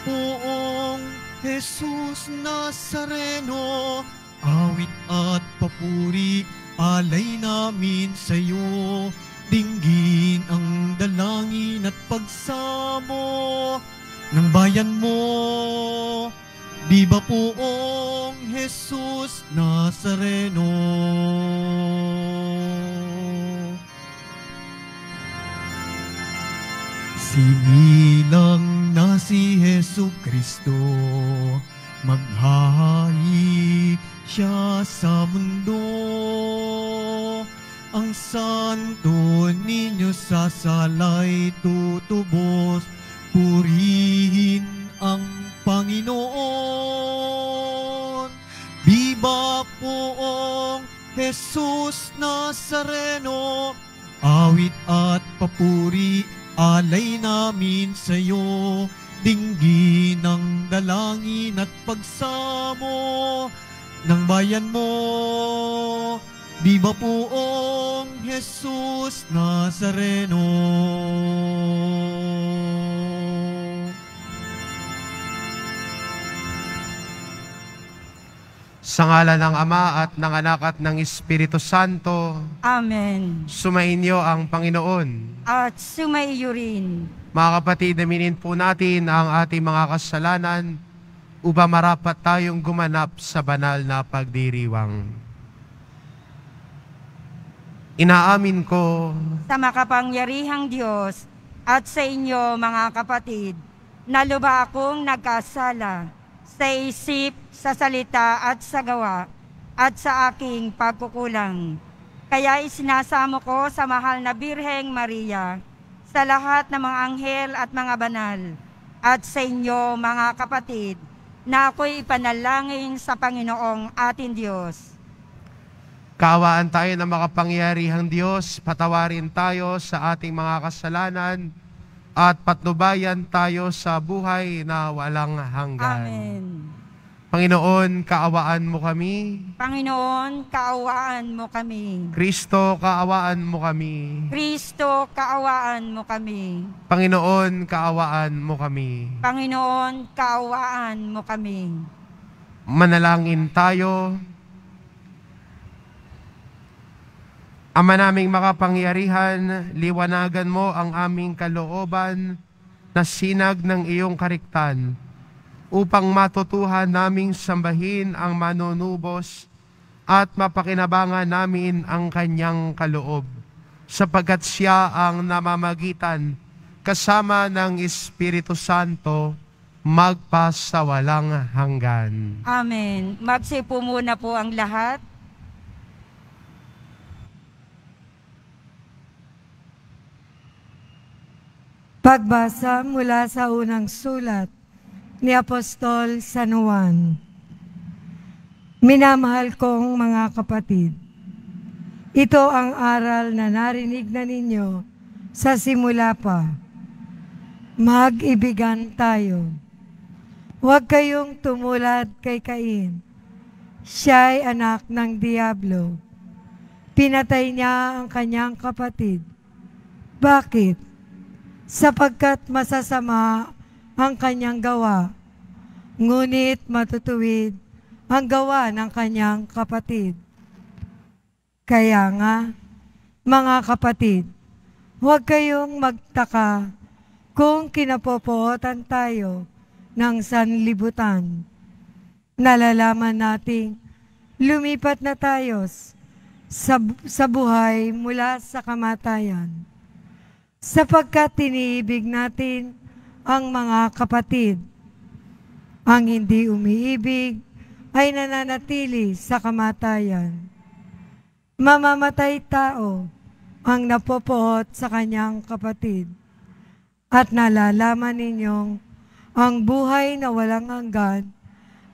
poong Jesus Nazareno, awit at papuri alay namin sa iyo. Dinggin ang dalangin at pagsamo ng bayan mo. Viva poong Jesus Nazareno. Sinilang na si Jesucristo, maghahayi siya sa mundo. Ang santo ninyo sasalay tutubos, purihin ang Panginoon. Viva poong Jesus Nazareno, awit at papuri alay namin sa iyo. Dinggin ang dalangin at pagsamo ng bayan mo. Viva poong Jesus Nazareno. Sa ngalan ng Ama at ng Anak at ng Espiritu Santo. Amen. Sumainyo ang Panginoon. At sumaiyo rin. Mga kapatid, aminin po natin ang ating mga kasalanan upang marapat tayong gumanap sa banal na pagdiriwang. Inaamin ko Sa makapangyarihang Diyos at sa inyo mga kapatid, na lubha akong nagkasala sa isip, sa salita at sa gawa at sa aking pagkukulang. Kaya isinasamo ko sa mahal na Birheng Maria, sa lahat ng mga anghel at mga banal, at sa inyo mga kapatid, na ako'y ipanalangin sa Panginoong ating Diyos. kaawaan tayo ng makapangyarihang Diyos, patawarin tayo sa ating mga kasalanan at patnubayan tayo sa buhay na walang hanggan. Amen. Panginoon, kaawaan mo kami. Panginoon, kaawaan mo kami. Kristo, kaawaan mo kami. Kristo, kaawaan mo kami. Panginoon, kaawaan mo kami. Panginoon, kaawaan mo kami. Manalangin tayo. Ama naming makapangyarihan, liwanagan mo ang aming kalooban na sinag ng iyong kariktan upang matutuhan naming sambahin ang manunubos at mapakinabangan namin ang kanyang kaloob, sapagkat siya ang namamagitan kasama ng Espiritu Santo magpasawalang hanggan. Amen. Magsipo muna po ang lahat. Pagbasa mula sa unang sulat ni Apostol San Juan. Minamahal kong mga kapatid, ito ang aral na narinig na ninyo sa simula pa. Mag-ibigan tayo. Huwag kayong tumulad kay Cain. Siya'y anak ng Diablo. Pinatay niya ang kanyang kapatid. Bakit? Sapagkat masasama ang kanyang gawa, ngunit matutuwid ang gawa ng kanyang kapatid. Kaya nga, mga kapatid, huwag kayong magtaka kung kinapopootan tayo ng sanlibutan. Nalalaman nating lumipat na tayo sa buhay mula sa kamatayan, sapagkat tiniibig natin ang mga kapatid. Ang hindi umiibig ay nananatili sa kamatayan. Mamamatay tao ang napopoot sa kanyang kapatid. At nalalaman ninyong ang buhay na walang hanggan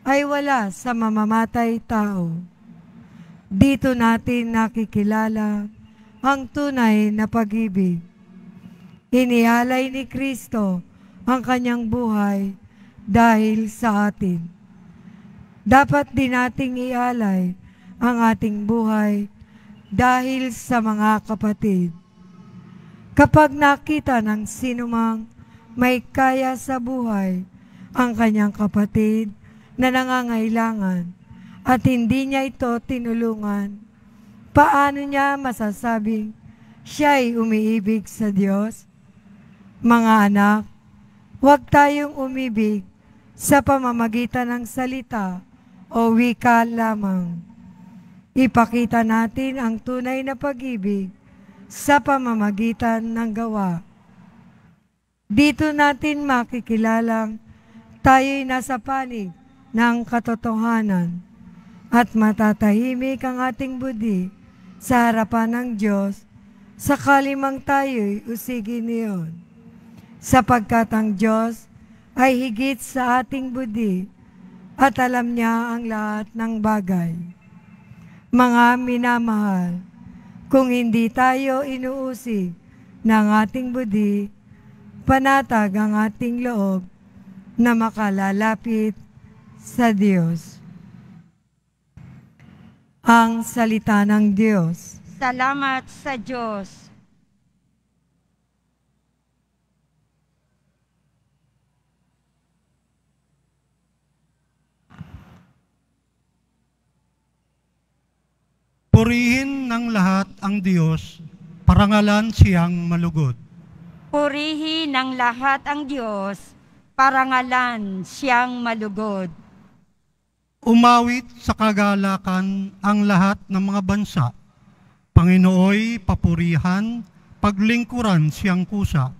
ay wala sa mamamatay tao. Dito natin nakikilala ang tunay na pag-ibig. Inialay ni Kristo ang kanyang buhay dahil sa atin. Dapat din nating ialay ang ating buhay dahil sa mga kapatid. Kapag nakita ng sinumang may kaya sa buhay ang kanyang kapatid na nangangailangan at hindi niya ito tinulungan, paano niya masasabing siya'y umiibig sa Diyos? Mga anak, huwag tayong umibig sa pamamagitan ng salita o wika lamang. Ipakita natin ang tunay na pag-ibig sa pamamagitan ng gawa. Dito natin makikilalang tayo'y nasa panig ng katotohanan at matatahimik ang ating budi sa harapan ng Diyos sakali mang tayo'y usigin niyon. Sapagkat ang Diyos ay higit sa ating budi at alam niya ang lahat ng bagay. Mga minamahal, kung hindi tayo inuusig ng ating budi, panatag ang ating loob na makalalapit sa Diyos. Ang salita ng Diyos. Salamat sa Diyos. Purihin ng lahat ang Diyos, parangalan siyang malugod. Purihin ng lahat ang Diyos, parangalan siyang malugod. Umawit sa kagalakan ang lahat ng mga bansa. Panginooy papurihan, paglingkuran siyang kusa.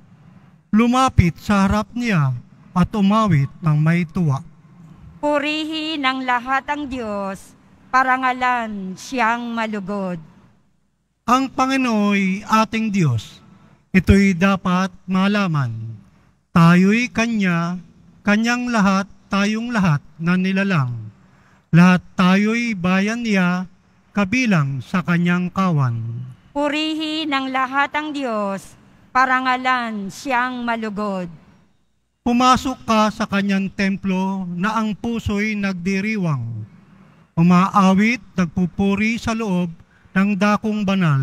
Lumapit sa harap niya at umawit ng may tuwa. Purihin ng lahat ang Diyos, parangalan siyang malugod. Ang Panginooy ating Diyos, ito'y dapat malaman. Tayo'y Kanya, Kanyang lahat, tayong lahat na nilalang. Lahat tayo'y bayan niya, kabilang sa Kanyang kawan. Purihin ng lahat ang Diyos, parangalan siyang malugod. Pumasok ka sa Kanyang templo na ang puso'y nagdiriwang. Umaawit, nagpupuri sa loob ng dakong banal.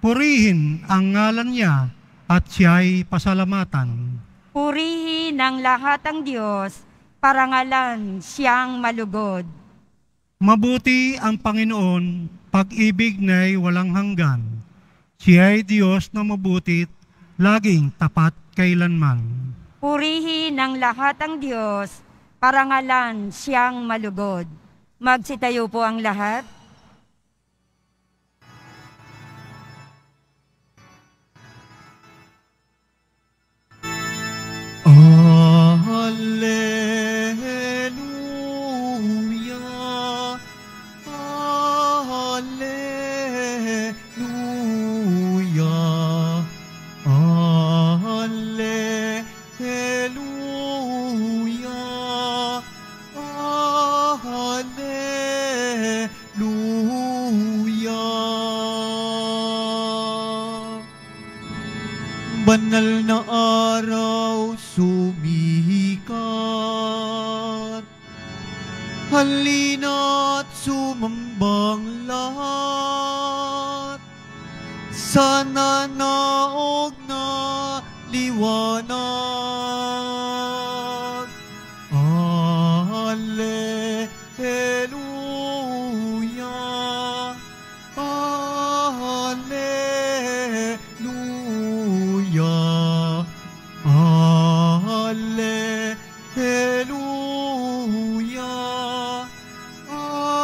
Purihin ang ngalan niya at siya'y pasalamatan. Purihin ng lahat ang Diyos, parangalan siyang malugod. Mabuti ang Panginoon, pag-ibig na'y walang hanggan. Siya'y Diyos na mabutit, laging tapat kailanman. Purihin ng lahat ang Diyos, parangalan siyang malugod. Magsitayo po ang lahat. Alleluia, Alleluia, Alleluia, Alleluia. Banal na araw sumikat, halina't sumambang lahat, sana naog na liwanag. Alleluia, Alleluia, Alleluia, Alleluia.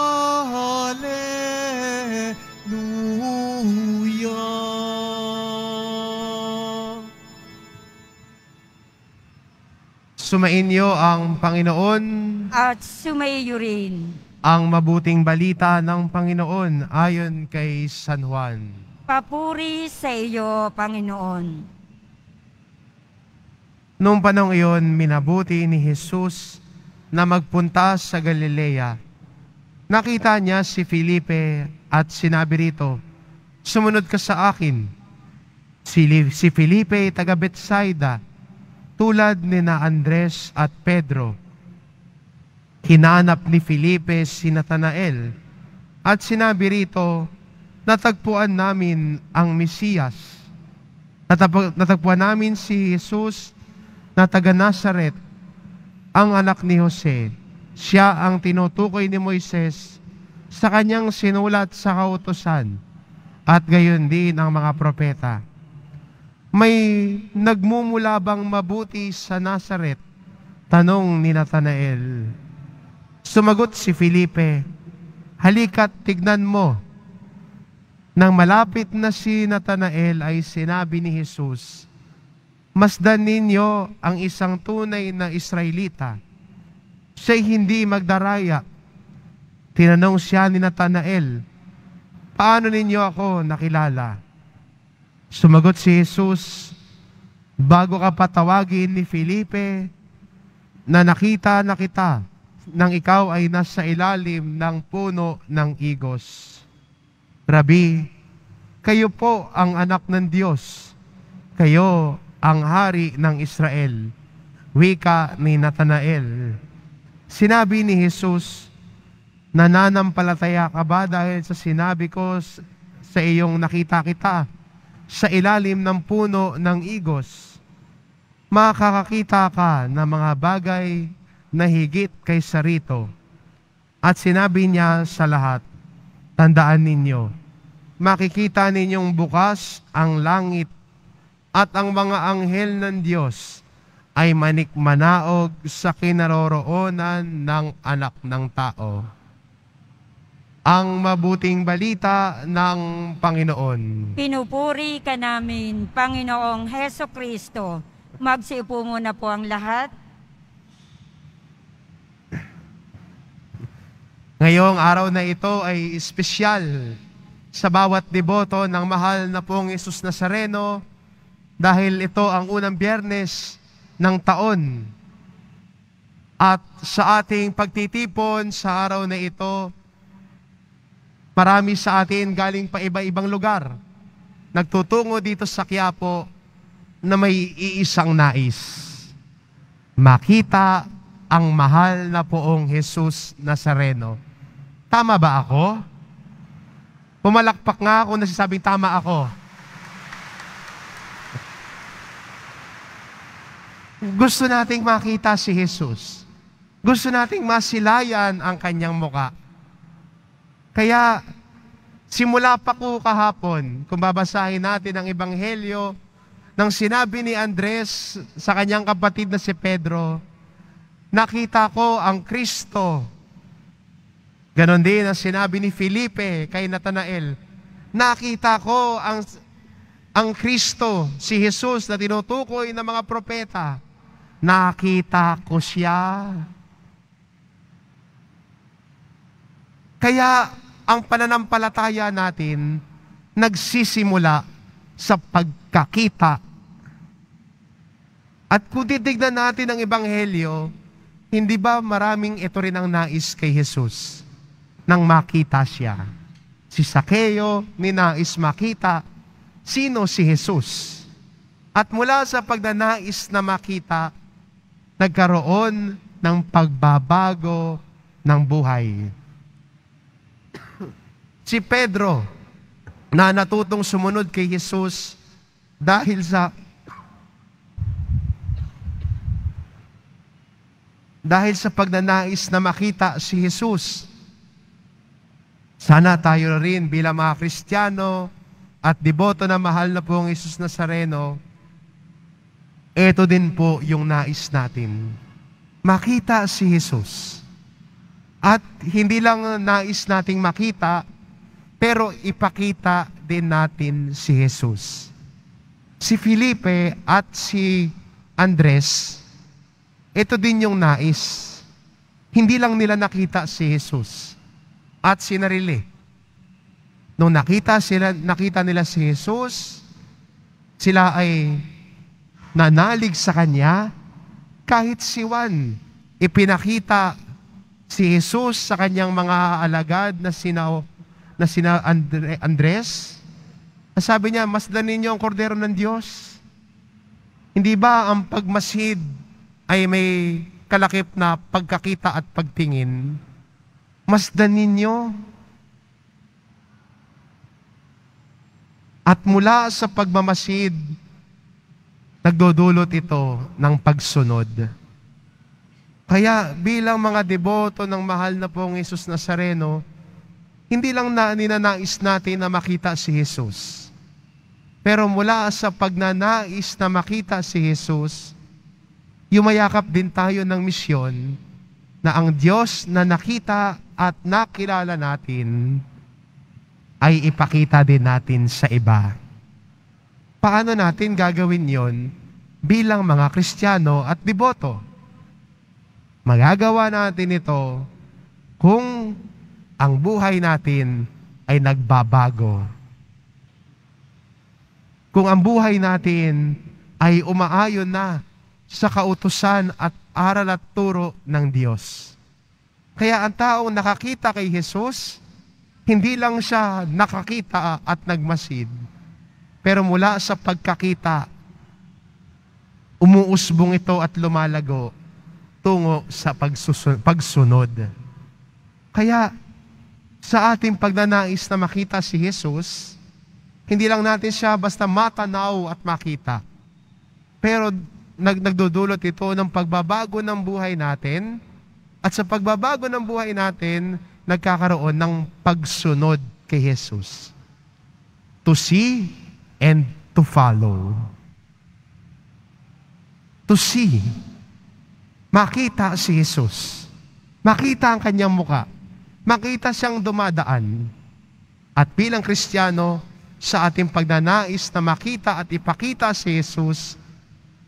Sumainyo ang Panginoon. At sumaiyo rin. Ang mabuting balita ng Panginoon ayon kay San Juan. Papuri sa iyo, Panginoon. Noong panahong iyon, minabuti ni Jesus na magpunta sa Galilea. Nakita niya si Felipe at sinabi rito, "Sumunod ka sa akin." Si Felipe taga Betsaida, tulad ni na Andres at Pedro. Hinanap ni Felipe si Natanael at sinabi rito, "Natagpuan namin ang Mesiyas." Natagpuan namin si Jesus na taga Nazaret. ang anak ni Jose. Siya ang tinutukoy ni Moises sa kanyang sinulat sa kautusan at gayon din ang mga propeta. May nagmumula bang mabuti sa Nazaret? Tanong ni Natanael. Sumagot si Felipe, halika't tignan mo. Nang malapit na si Natanael ay sinabi ni Jesus, masdan ninyo ang isang tunay na Israelita. Siya'y hindi magdaraya. Tinanong siya ni Natanael, paano ninyo ako nakilala? Sumagot si Jesus, bago ka patawagin ni Felipe, na nakita na kita nang ikaw ay nasa ilalim ng puno ng igos. Rabi, kayo po ang anak ng Diyos. Kayo ang hari ng Israel. Wika ni Natanael. Sinabi ni Jesus, nananampalataya ka ba dahil sa sinabi ko sa iyong nakita kita sa ilalim ng puno ng igos? Makakakita ka ng mga bagay na higit kaysa rito. At sinabi niya sa lahat, tandaan ninyo, makikita ninyong bukas ang langit at ang mga anghel ng Diyos ay manikmanaog sa kinaroroonan ng anak ng tao. Ang mabuting balita ng Panginoon. Pinupuri ka namin, Panginoong Heso Kristo. Magsiupo muna po ang lahat. Ngayong araw na ito ay espesyal sa bawat deboto ng mahal na pong Jesus Nazareno dahil ito ang unang Biyernes ng taon. At sa ating pagtitipon sa araw na ito, marami sa atin galing pa iba-ibang lugar nagtutungo dito sa Quiapo na may iisang nais. Makita ang mahal na poong Jesus Nazareno. Tama ba ako? Pumalakpak nga ako na sasabing tama ako. Gusto nating makita si Jesus. Gusto nating masilayan ang kanyang muka. Kaya, simula pa ko kahapon, kung babasahin natin ang Ebanghelyo, nang sinabi ni Andres sa kanyang kapatid na si Pedro, nakita ko ang Kristo. Ganon din ang sinabi ni Felipe kay Natanael, nakita ko ang Kristo, si Jesus na tinutukoy ng mga propeta. Nakita ko siya. Kaya ang pananampalataya natin nagsisimula sa pagkakita. At kung titignan natin ang Ebanghelyo, hindi ba maraming ito rin ang nais kay Jesus nang makita siya? Si Sakeo ninais makita sino si Jesus. At mula sa pagnanais na makita, nagkaroon ng pagbabago ng buhay. Si Pedro, na natutong sumunod kay Jesus dahil sa pagnanais na makita si Jesus. Sana tayo rin bilang mga Kristiyano at deboto na mahal na pong Jesus Nazareno, ito din po yung nais natin. Makita si Jesus. At hindi lang nais nating makita, pero ipakita din natin si Jesus. Si Felipe at si Andres, ito din yung nais. Hindi lang nila nakita si Jesus at sinarili. Nung nakita nila si Jesus, sila ay nanalig sa Kanya. Kahit si Juan, ipinakita si Jesus sa kanyang mga alagad na sina Andres. Sabi niya, masdan ninyo ang kordero ng Diyos. Hindi ba ang pagmasid ay may kalakip na pagkakita at pagtingin? Masdan ninyo. At mula sa pagmamasid, nagdudulot ito ng pagsunod. Kaya bilang mga deboto ng mahal na pong Jesus Nazareno, hindi lang ninanais natin na makita si Jesus. Pero mula sa pagnanais na makita si Jesus, yumayakap din tayo ng misyon na ang Diyos na nakita at nakilala natin ay ipakita din natin sa iba. Paano natin gagawin yon bilang mga Kristiyano at deboto? Magagawa natin ito kung ang buhay natin ay nagbabago. Kung ang buhay natin ay umaayon na sa kautusan at aral at turo ng Diyos. Kaya ang taong nakakita kay Jesus, hindi lang siya nakakita at nagmasid, pero mula sa pagkakita, umuusbong ito at lumalago tungo sa pagsunod. Kaya sa ating pagnanais na makita si Jesus, hindi lang natin siya basta matanaw at makita, pero nagdudulot ito ng pagbabago ng buhay natin, at sa pagbabago ng buhay natin, nagkakaroon ng pagsunod kay Jesus. To see and to follow. To see. Makita si Jesus. Makita ang kanyang muka. Makita siyang dumadaan. At bilang Kristiyano, sa ating pagnanais na makita at ipakita si Jesus,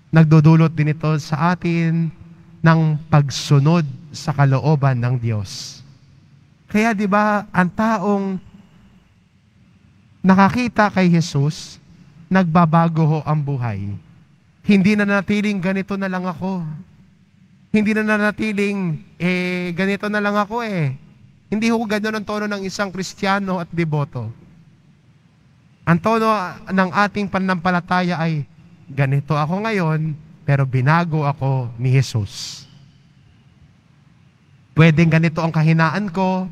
nagdudulot din ito sa atin ng pagsunod sa kalooban ng Diyos. Kaya di ba ang taong nakakita kay Jesus, nagbabago ho ang buhay. Hindi na natiling ganito na lang ako. Hindi na natiling ganito na lang ako eh. Hindi ho ganyan ang tono ng isang Kristiyano at deboto. Ang tono ng ating pananampalataya ay, ganito ako ngayon, pero binago ako ni Jesus. Pwedeng ganito ang kahinaan ko,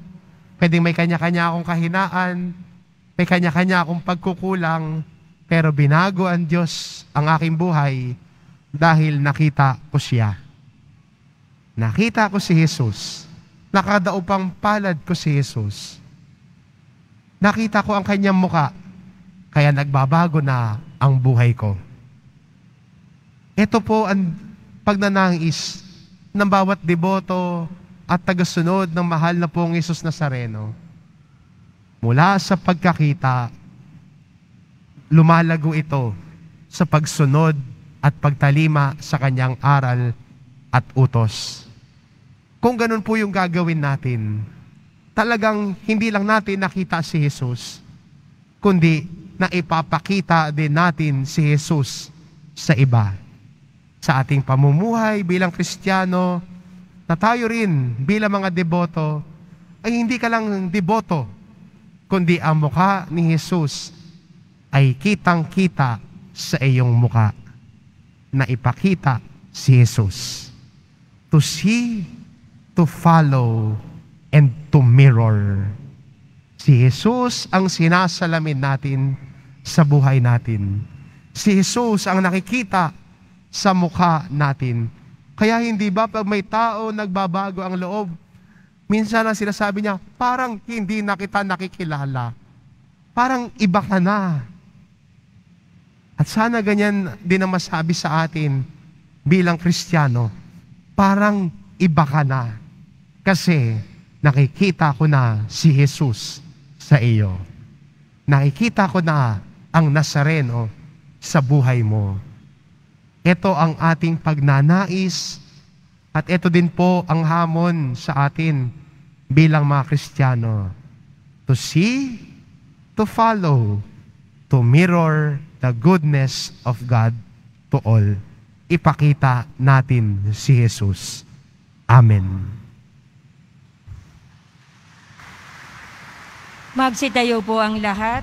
pwedeng may kanya-kanya akong kahinaan, may kanya-kanya akong pagkukulang, pero binago ang Diyos ang aking buhay dahil nakita ko siya. Nakita ko si Jesus. Nakadaupang palad ko si Jesus. Nakita ko ang kanyang muka, kaya nagbabago na ang buhay ko. Ito po ang pagnanais ng bawat deboto at tagasunod ng mahal na pong Jesus Nazareno. Mula sa pagkakita, lumalago ito sa pagsunod at pagtalima sa kanyang aral at utos. Kung ganun po yung gagawin natin, talagang hindi lang natin nakita si Jesus, kundi na ipapakita din natin si Jesus sa iba. Sa ating pamumuhay bilang Kristiyano, na tayo rin bilang mga deboto, ay hindi ka lang deboto, kundi ang mukha ni Jesus ay kitang-kita sa iyong mukha na ipakita si Jesus. To see, to follow, and to mirror. Si Jesus ang sinasalamin natin sa buhay natin. Si Jesus ang nakikita sa mukha natin. Kaya hindi ba pag may tao nagbabago ang loob, minsan ang sinasabi niya, parang hindi na kita nakikilala. Parang iba ka na. At sana ganyan din ang masabi sa atin bilang Kristiyano. Parang iba ka na. Kasi nakikita ko na si Jesus sa iyo. Nakikita ko na ang Nazareno sa buhay mo. Ito ang ating pagnanais at ito din po ang hamon sa atin bilang mga Kristiyano. To see, to follow, to mirror the goodness of God to all. Ipakita natin si Jesus. Amen. Magsitayo po ang lahat.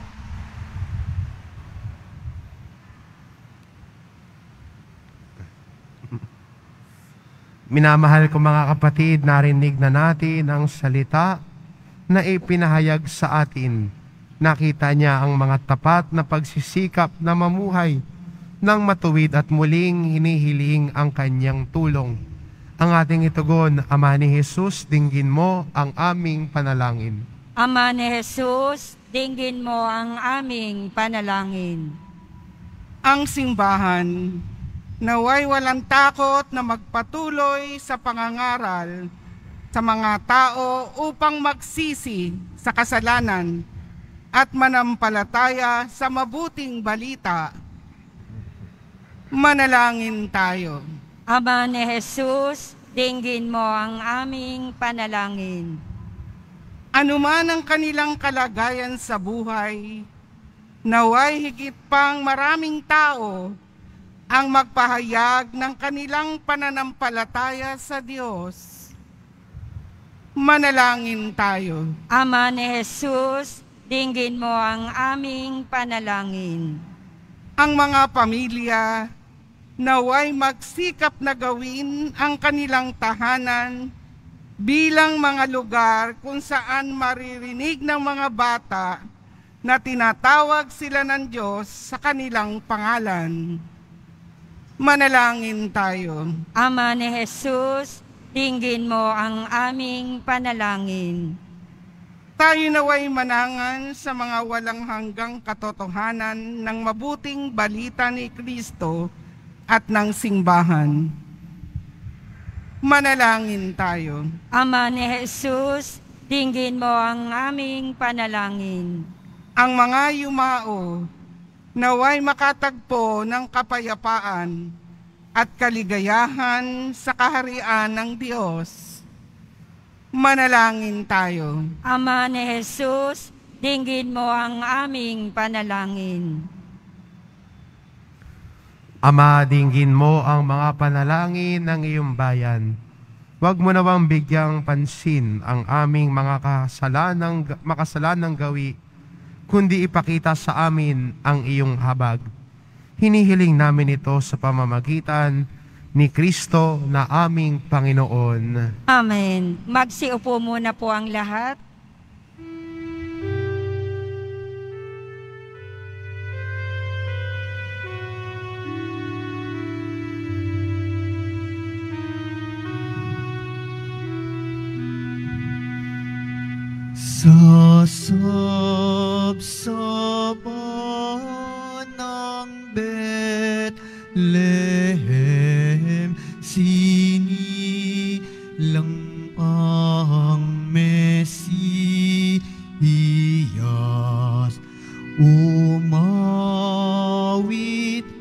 Minamahal ko mga kapatid, narinig na natin ang salita na ipinahayag sa atin. Nakita niya ang mga tapat na pagsisikap na mamuhay ng matuwid at muling hinihiling ang kanyang tulong ang ating itugon. Ama ni Jesus, dinggin mo ang aming panalangin. Ama ni Jesus, dinggin mo ang aming panalangin. Ang simbahan, naway walang takot na magpatuloy sa pangangaral sa mga tao upang magsisi sa kasalanan at manampalataya sa mabuting balita. Manalangin tayo. Ama ni Jesus, dinggin mo ang aming panalangin. Anuman ang kanilang kalagayan sa buhay, naway higit pang maraming tao ang magpahayag ng kanilang pananampalataya sa Diyos. Manalangin tayo. Ama ni Jesus, dinggin mo ang aming panalangin. Ang mga pamilya, naway magsikap na gawin ang kanilang tahanan bilang mga lugar kung saan maririnig ng mga bata na tinatawag sila ng Diyos sa kanilang pangalan. Manalangin tayo. Ama ni Jesus, dinggin mo ang aming panalangin. Tayo naway manangan sa mga walang hanggang katotohanan ng mabuting balita ni Kristo at ng simbahan. Manalangin tayo. Ama ni Jesus, dinggin mo ang aming panalangin. Ang mga yumao, naway makatagpo ng kapayapaan at kaligayahan sa kaharian ng Diyos. Manalangin tayo. Ama ni Jesus, dinggin mo ang aming panalangin. Ama, dinggin mo ang mga panalangin ng iyong bayan. Huwag mo nawang bigyang pansin ang aming mga makasalanang gawi, kundi ipakita sa amin ang iyong habag. Hinihiling namin ito sa pamamagitan ni Kristo na aming Panginoon. Amen. Magsiupo muna po ang lahat. Sa sabsaban ng Bethlehem, sinilang ang Mesiyas. Umawit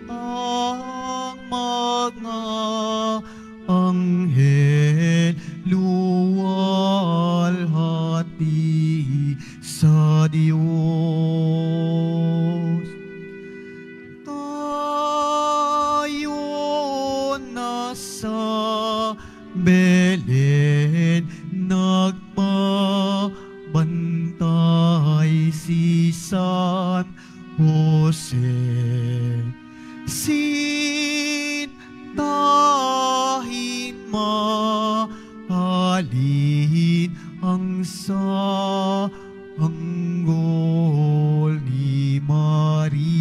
ang mga anghel, luwalhati sa Diyos. Tayo nasa Belen, nagbabantay si San Jose. Sintahin mahalin ang sanggol ni Maria.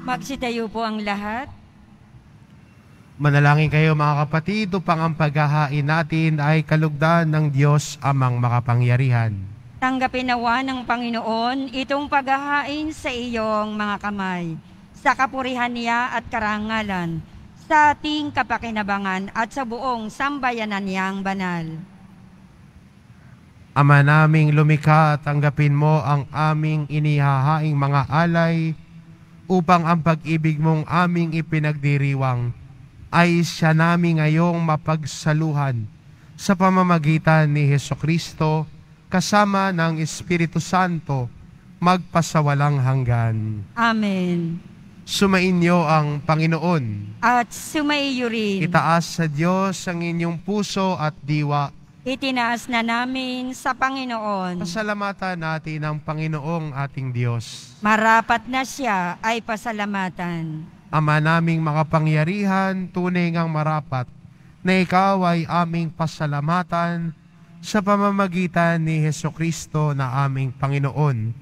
Magsitayo po ang lahat. Manalangin kayo mga kapatid, upang ang paghahain natin ay kalugdan ng Diyos amang makapangyarihan. Tanggapin nawa ng Panginoon itong paghahain sa iyong mga kamay, sa kapurihan niya at karangalan, sa ating kapakinabangan at sa buong sambayanan niyang banal. Ama naming lumikha, tanggapin mo ang aming inihahaing mga alay, upang ang pag-ibig mong aming ipinagdiriwang ay siya namin ngayong mapagsaluhan sa pamamagitan ni Hesukristo kasama ng Espiritu Santo magpasawalang hanggan. Amen. Sumainyo ang Panginoon. At sumaiyo rin. Itaas sa Diyos ang inyong puso at diwa. Itinaas na namin sa Panginoon. Pasalamatan natin ang Panginoong ating Diyos. Marapat na siya ay pasalamatan. Ama naming makapangyarihan, tunay ngang marapat na ikaw ay aming pasalamatan sa pamamagitan ni Hesukristo na aming Panginoon.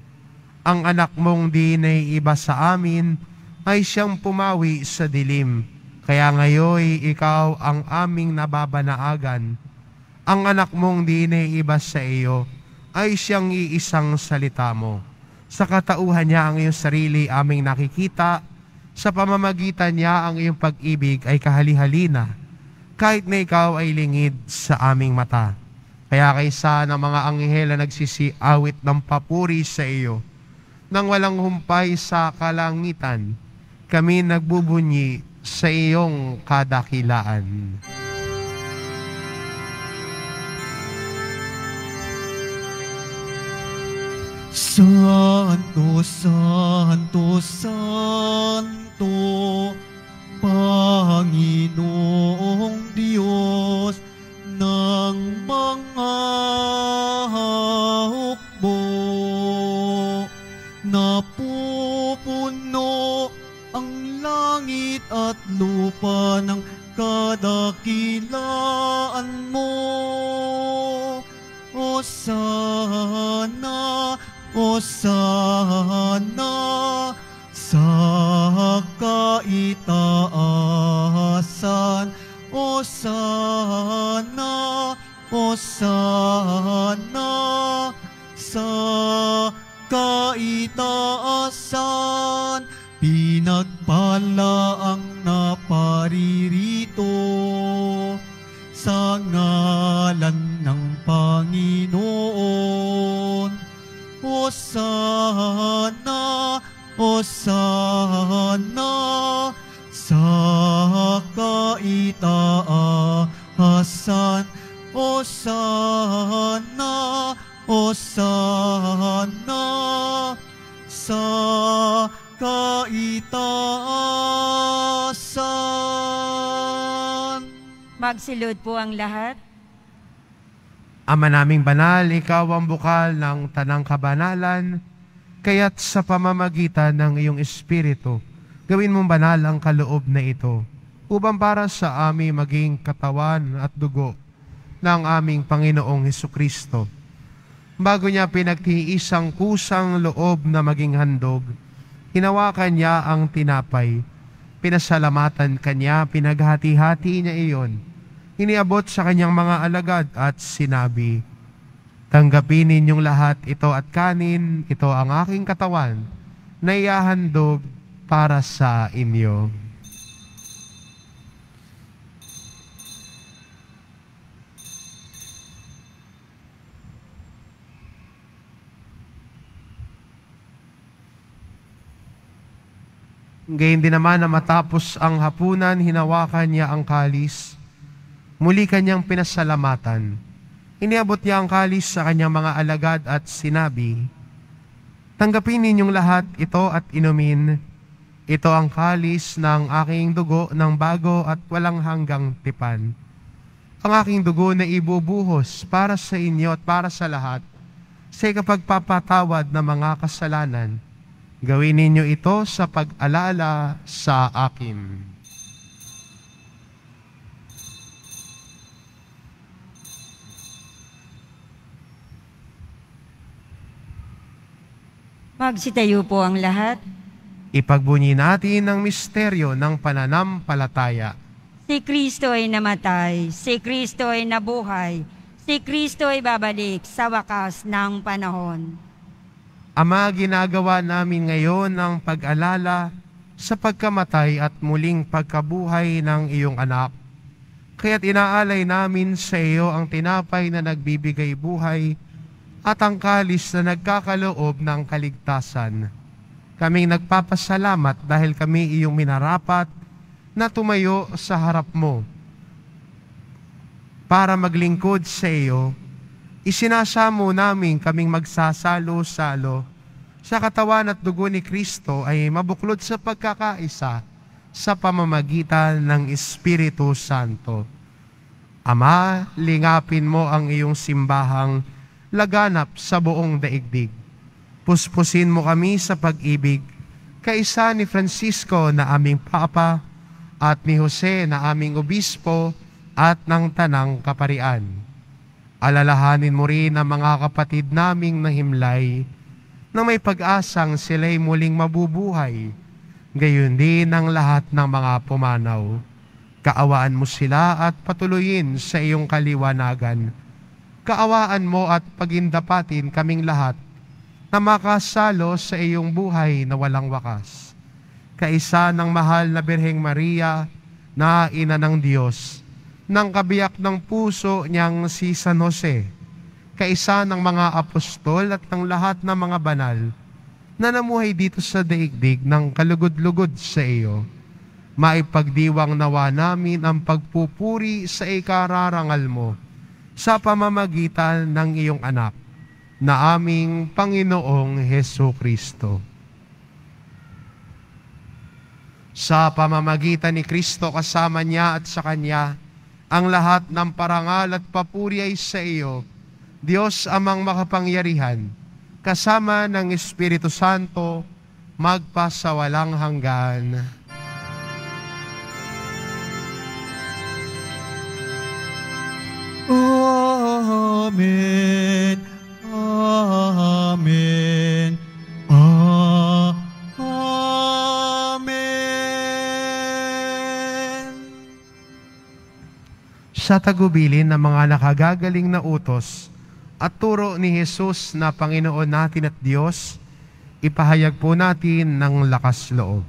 Ang anak mong di naiiba sa amin, ay siyang pumawi sa dilim. Kaya ngayon ikaw ang aming nababanaagan. Ang anak mong di naiiba sa iyo ay siyang iisang salita mo. Sa katauhan niya ang iyong sarili aming nakikita. Sa pamamagitan niya ang iyong pag-ibig ay kahali-halina, kahit na ikaw ay lingid sa aming mata. Kaya kaysa ng mga anghel na nagsisiawit ng papuri sa iyo, nang walang humpay sa kalangitan, kami nagbubunyi sa iyong kadakilaan. Santo, Santo, Santo, Panginoong Diyos ng mga hukbo. Napupuno ang langit at lupa ng kadakilaan mo. Hosana, Hosana sa kaitaasan. Hosana, Hosana sa kaitaasan. Pinagpala ang naparirito sa ngalan ng Panginoon. Hosana, Hosana sa kaitaasan. Hosana, Hosana sa kaitaasan. Magsilod po ang lahat. Ama naming banal, ikaw ang bukal ng tanang kabanalan, kaya't sa pamamagitan ng iyong Espiritu, gawin mong banal ang kaloob na ito, upang para sa amin maging katawan at dugo ng aming Panginoong Hesukristo. Bago niya pinagtiisang kusang loob na maging handog, hinawakan niya ang tinapay, pinasalamatan kanya, pinaghati-hati niya iyon, iniabot sa kanyang mga alagad at sinabi, "Tanggapin ninyong lahat ito at kanin, ito ang aking katawan na ihahandog para sa inyo." Gayun din naman na matapos ang hapunan, hinawakan niya ang kalis. Muli kanyang pinasalamatan. Iniabot niya ang kalis sa kanyang mga alagad at sinabi, "Tanggapin ninyong lahat ito at inumin. Ito ang kalis ng aking dugo ng bago at walang hanggang tipan. Ang aking dugo na ibubuhos para sa inyo at para sa lahat sa ikapagpapatawad ng mga kasalanan. Gawin ninyo ito sa pag-alala sa akin." Magsitayo po ang lahat. Ipagbunyi natin ang misteryo ng pananampalataya. Si Kristo ay namatay, si Kristo ay nabuhay, si Kristo ay babalik sa wakas ng panahon. Ama, ginagawa namin ngayon ang pag-alala sa pagkamatay at muling pagkabuhay ng iyong anak. Kaya't inaalay namin sa iyo ang tinapay na nagbibigay buhay at ang kalis na nagkakaloob ng kaligtasan. Kaming nagpapasalamat dahil kami iyong minarapat na tumayo sa harap mo. Para maglingkod sa iyo, isinasamo namin kaming magsasalo-salo sa katawan at dugo ni Kristo ay mabuklod sa pagkakaisa sa pamamagitan ng Espiritu Santo. Ama, lingapin mo ang iyong simbahang laganap sa buong daigdig. Puspusin mo kami sa pag-ibig, kaisa ni Francisco na aming Papa at ni Jose na aming Obispo at ng Tanang Kaparian. Alalahanin mo rin ang mga kapatid naming nahimlay na may pag-asang sila'y muling mabubuhay gayon din ang lahat ng mga pumanaw. Kaawaan mo sila at patuloyin sa iyong kaliwanagan. Kaawaan mo at pagindapatin kaming lahat na makasalo sa iyong buhay na walang wakas. Kaisa ng mahal na Birheng Maria, na ina ng Diyos, ng kabiyak ng puso niyang si San Jose, kaisa ng mga apostol at ng lahat ng mga banal na namuhay dito sa daigdig ng kalugod-lugod sa iyo, maipagdiwang nawa namin ang pagpupuri sa ikararangal mo sa pamamagitan ng iyong anak, na aming Panginoong Hesukristo. Sa pamamagitan ni Kristo, kasama niya at sa Kanya, ang lahat ng parangal at papuri ay sa iyo, Diyos amang makapangyarihan, kasama ng Espiritu Santo, magpasawalang hanggan. Amen. Amen. Amen. Sa tagubilin ng mga nakagagaling na utos at turo ni Jesus na Panginoon natin at Diyos, ipahayag po natin ng lakas loob.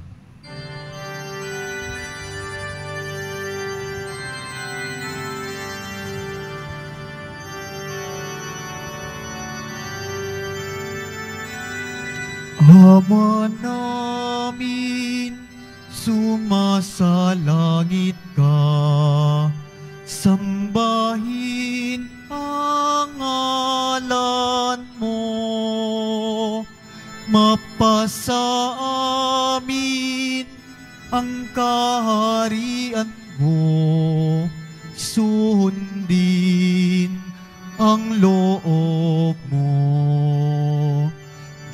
Ama namin, sumasalangit ka, sambahin ang ngalan mo, mapasa amin ang kaharian mo, sundin ang loob mo.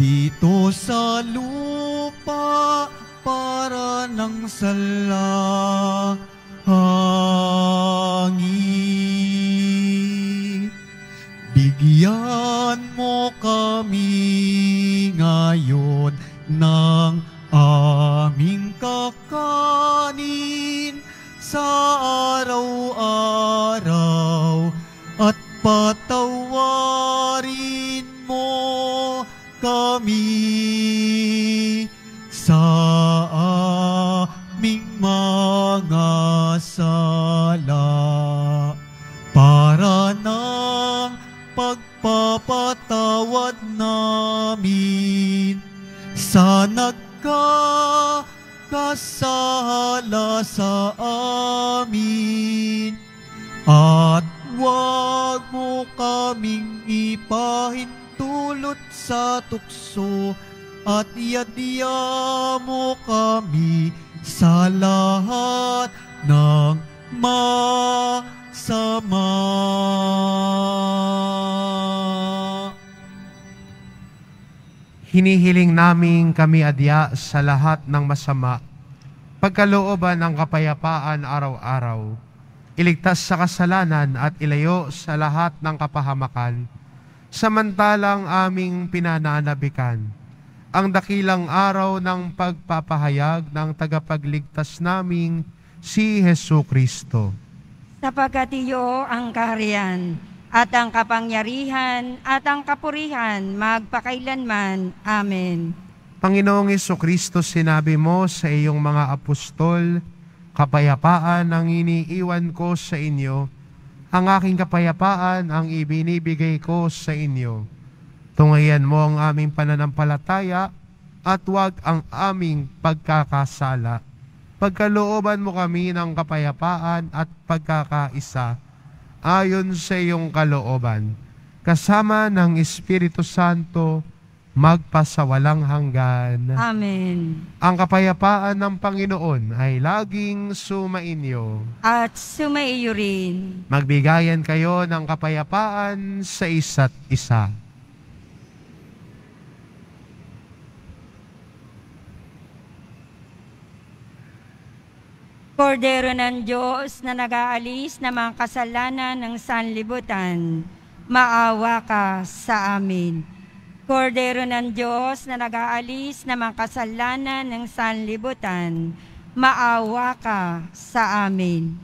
Dito sa lupa para ng salangit. Bigyan mo kami ngayon ng aming kakanin sa araw-araw at patawarin mo kami sa aming mga sala para ng pagpapatawad namin sa nagkakasala sa amin, at huwag mo kaming ipahintulot sa tukso at iadya mo kami sa lahat ng masama. Hinihiling namin kami adya sa lahat ng masama, pagkalooban ng kapayapaan araw-araw, iligtas sa kasalanan at ilayo sa lahat ng kapahamakan, samantalang aming pinananabikan ang dakilang araw ng pagpapahayag ng tagapagligtas naming si Hesukristo. Sapagkat iyo ang kaharian at ang kapangyarihan at ang kapurihan magpakailanman. Amen. Panginoong Hesukristo, sinabi mo sa iyong mga apostol, kapayapaan ang iniiwan ko sa inyo, ang aking kapayapaan ang ibinibigay ko sa inyo. Tungayan mo ang aming pananampalataya at huwag ang aming pagkakasala. Pagkalooban mo kami ng kapayapaan at pagkakaisa ayon sa iyong kalooban, kasama ng Espiritu Santo, magpasawalang hanggan. Amen. Ang kapayapaan ng Panginoon ay laging sumainyo. At sumaiyo rin. Magbigayan kayo ng kapayapaan sa isa't isa. Kordero ng Diyos na nag-aalis ng mga kasalanan ng sanlibutan, maawa ka sa amin. Kordero ng Diyos na nag-aalis ng mga kasalanan ng sanlibutan, maawa ka sa amin.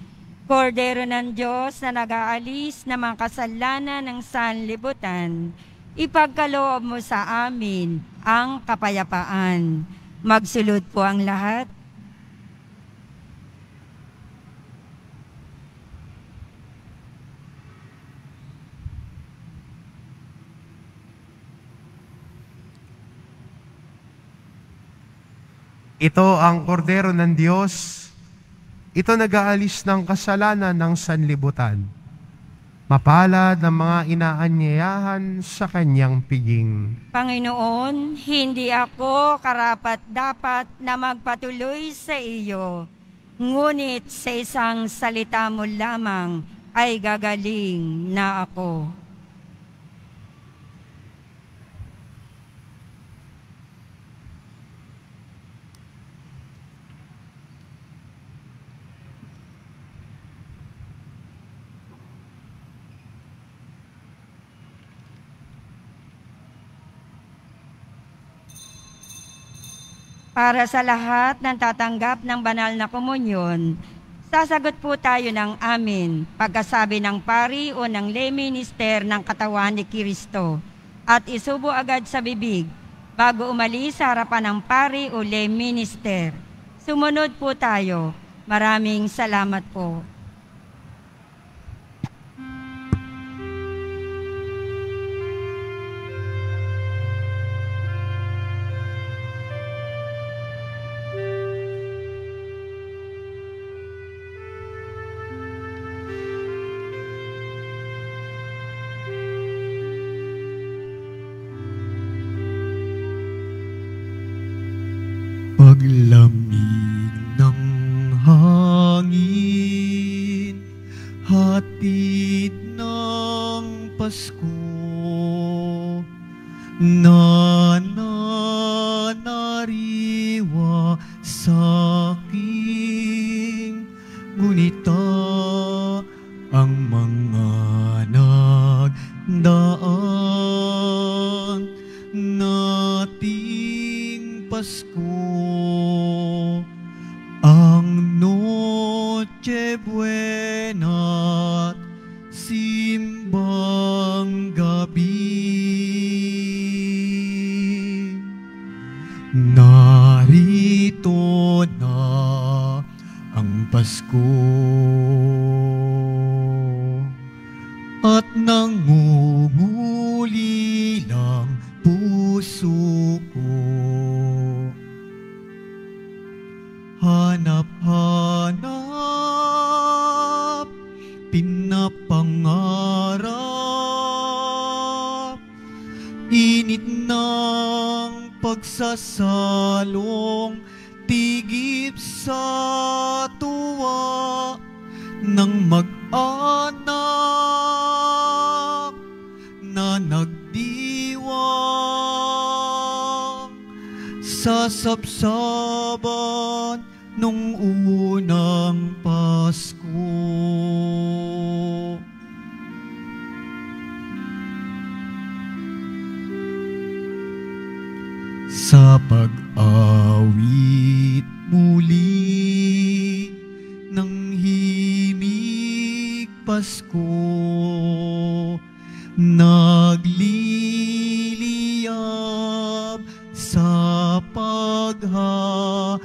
Kordero ng Diyos na nag-aalis ng mga kasalanan ng sanlibutan, ipagkaloob mo sa amin ang kapayapaan. Magsulod po ang lahat. Ito ang kordero ng Diyos. Ito nag-aalis ng kasalanan ng sanlibutan. Mapalad ang mga inaanyayahan sa kanyang piging. Panginoon, hindi ako karapat-dapat na magpatuloy sa iyo. Ngunit sa isang salita mo lamang ay gagaling na ako. Para sa lahat ng tatanggap ng banal na komunyon, sasagot po tayo ng amin pagkasabi ng pari o ng lay minister ng katawan ni Kristo at isubo agad sa bibig bago umalis sa harapan ng pari o lay minister. Sumunod po tayo. Maraming salamat po. Paglamig ng hangin, hatid ng Pasko, nananariwa sa aking gunita ang mga nagdaan nating Pasko. Ang Noche Buena at simbang gabi, narito na ang Pasko at nangunguli lang puso ko. Hanap-hanap, pinapangarap, init ng pagsasalong, tigip sa tuwa ng mag-anak na nagdiwang sa sabsaban nung unang Pasko. Sa pag-awit muli ng himig Pasko, nagliliyab sa paghahangad,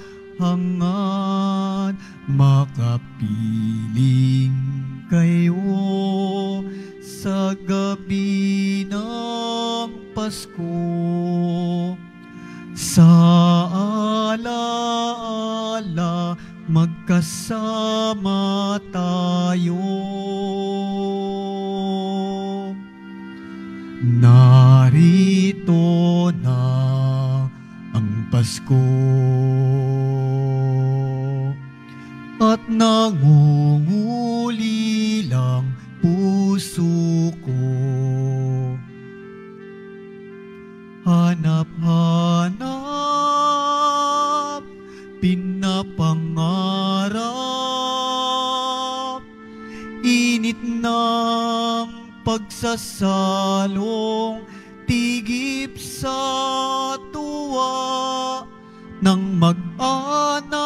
makapiling kayo sa gabi ng Pasko. Sa alaala, magkasama tayo. Narito na ang Pasko at nangunguli lang puso ko. Hanap-hanap, pinapangarap, init ng pagsasalong, tigip ng mag-anak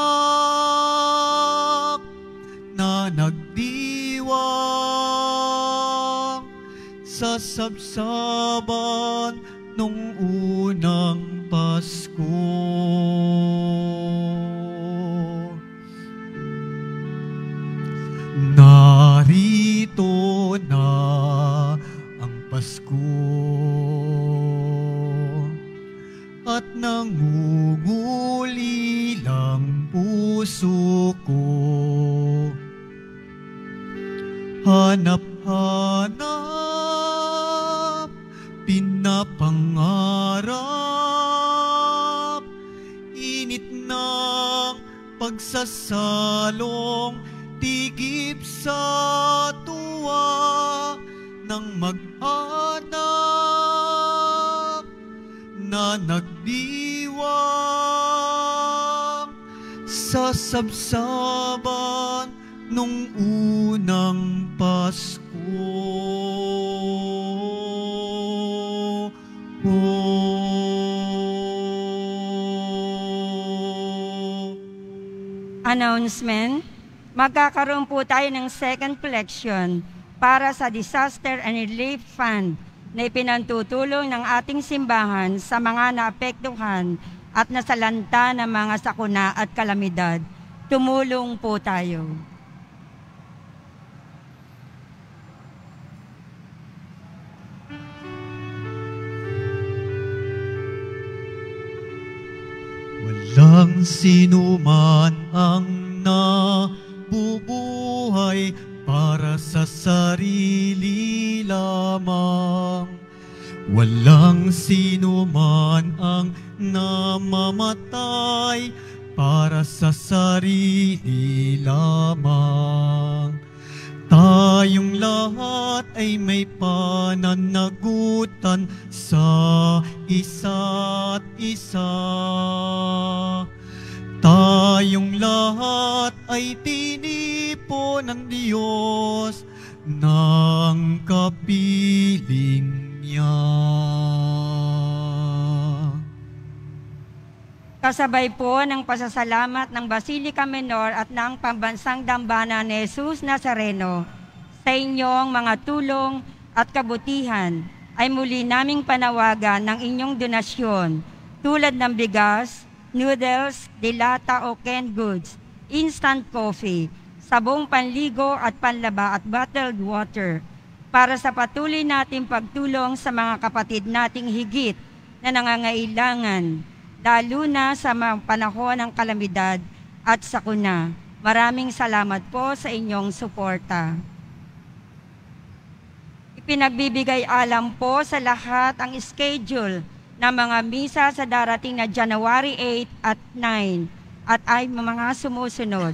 na nagdiwang sa sabsaban nung unang Pasko. Narito na ang Pasko at nangungulilang puso ko. Hanap-hanap, pinapangarap, init ng pagsasalong, tigip sa tuwa ng mag-anak na nagdiwang sa sabsaban nung unang Pasko. Announcement. Magkakaroon po tayo ng second collection para sa Disaster and Relief Fund na ipinantutulong ng ating simbahan sa mga naapektuhan at nasalanta ng mga sakuna at kalamidad. Tumulong po tayo. Walang sinuman ang nabubuhay para sa sarili lamang. Walang sinuman ang namamatay para sa sarili lamang. Tayong lahat ay may pananagutan sa isa't isa. Tayong lahat ay tinipo ng Diyos ng kapiling niya. Kasabay po ng pasasalamat ng Basilica Menor at ng Pambansang Dambana ni Jesus Nazareno sa inyong mga tulong at kabutihan ay muli naming panawagan ng inyong donasyon tulad ng bigas, noodles, dilata o canned goods, instant coffee, sabong panligo at panlaba at bottled water para sa patuloy nating pagtulong sa mga kapatid nating higit na nangangailangan, lalo na sa mga panahon ng kalamidad at sakuna. Maraming salamat po sa inyong suporta. Ipinagbibigay alam po sa lahat ang schedule ng mga misa sa darating na January 8 at 9 at ay mga sumusunod.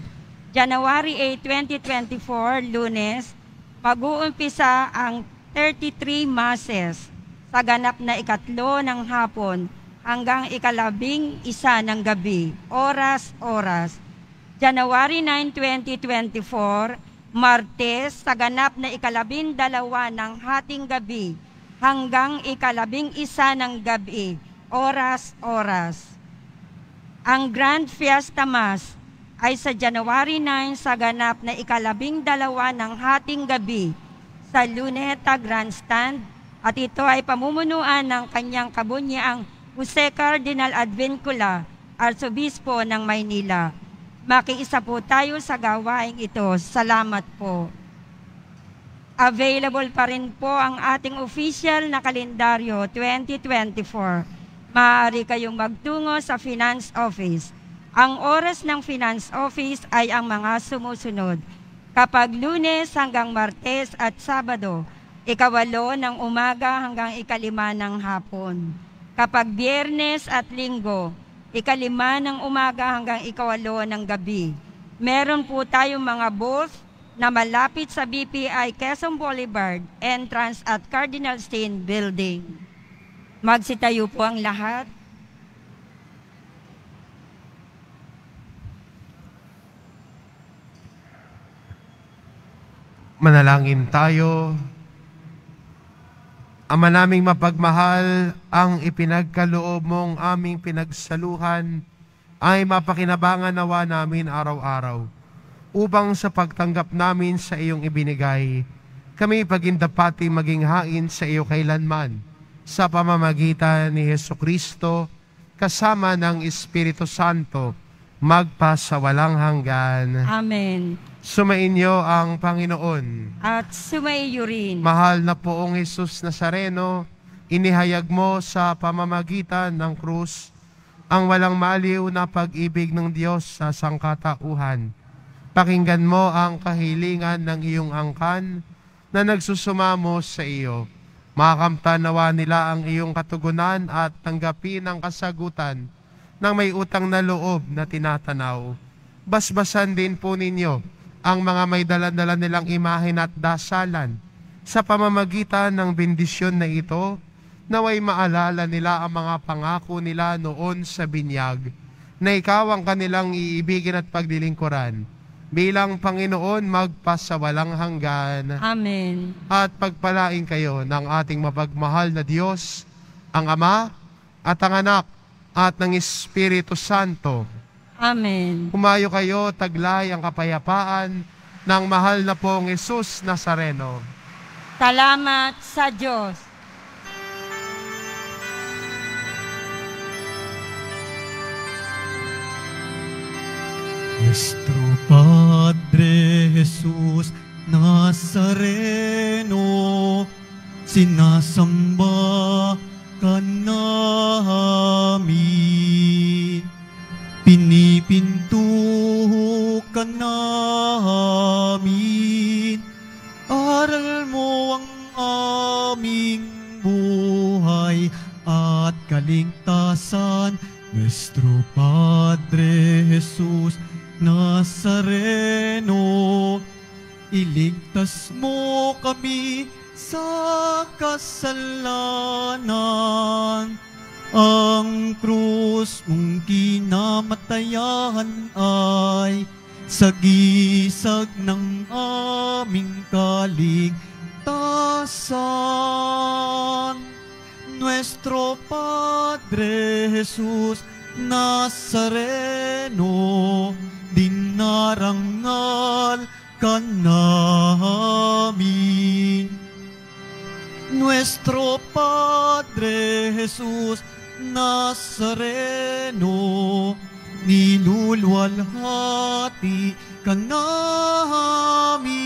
January 8, 2024, Lunes, mag-uumpisa ang 33 masses sa ganap na 3 ng hapon hanggang 11 ng gabi, oras-oras. January 9, 2024, Martes, sa ganap na 12 ng hating gabi hanggang 11 ng gabi, oras-oras. Ang Grand Fiesta Mass ay sa January 9 sa ganap na 12 ng hating gabi sa Luneta Grandstand at ito ay pamumunuan ng kanyang kabunyaang Jose Cardinal Advincula, Arsobispo ng Maynila. Makiisa po tayo sa gawaing ito. Salamat po. Available pa rin po ang ating official na kalendaryo 2024. Maaari kayong magtungo sa Finance Office. Ang oras ng Finance Office ay ang mga sumusunod. Kapag Lunes hanggang Martes at Sabado, 8 ng umaga hanggang 5 ng hapon. Kapag Biyernes at Linggo, 5 ng umaga hanggang 8 ng gabi. Meron po tayong mga booth na malapit sa BPI Quezon Boulevard, entrance at Cardinal Steen Building. Magsitayo po ang lahat. Manalangin tayo. Ama naming mapagmahal, ang ipinagkaloob mong aming pinagsaluhan ay mapakinabangan nawa namin araw-araw, upang sa pagtanggap namin sa iyong ibinigay, kami pagindapati maging hain sa iyo kailanman, sa pamamagitan ni Jesucristo, kasama ng Espiritu Santo, magpasawalang hanggan. Amen. Sumainyo ang Panginoon. At sumaiyo rin. Mahal na poong Jesus Nazareno, inihayag mo sa pamamagitan ng krus ang walang maliw na pag-ibig ng Diyos sa sangkatauhan. Pakinggan mo ang kahilingan ng iyong angkan na nagsusumamo sa iyo. Makamtan nawa nila ang iyong katugunan at tanggapin ang kasagutan ng may utang na loob na tinatanaw. Basbasan din po ninyo ang mga may dala-dala nilang imahen at dasalan. Sa pamamagitan ng bendisyon na ito, naway maalala nila ang mga pangako nila noon sa binyag, na ikaw ang kanilang iibigin at pagdilingkuran. Bilang Panginoon, magpasawalang hanggan. Amen. At pagpalain kayo ng ating mapagmahal na Diyos, ang Ama at ang Anak at ng Espiritu Santo. Amen. Humayo kayo, taglay ang kapayapaan ng mahal na pong Jesus Nazareno. Salamat sa Diyos. Nuestro Padre Jesus Nazareno, sinasamba ka namin, pinipinto ka namin, aral mo ang aming buhay at kaligtasan. Nuestro Padre Jesus Nazareno, iligtas mo kami sa kasalanan. Ang krus mong kinamatayan ay sagisag ng aming kaligtasan. Nuestro Padre Jesus Nazareno, dinarangal ka namin. Nuestro Padre Jesus Nazareno, niluluwalhati ka namin.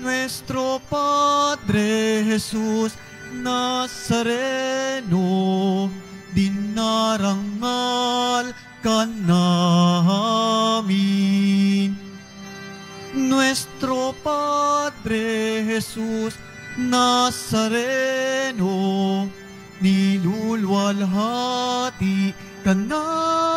Nuestro Padre Jesus Nazareno, dinarangal ka namin. Nuestro Padre Jesus Nazareno, niluluwalhati ka namin.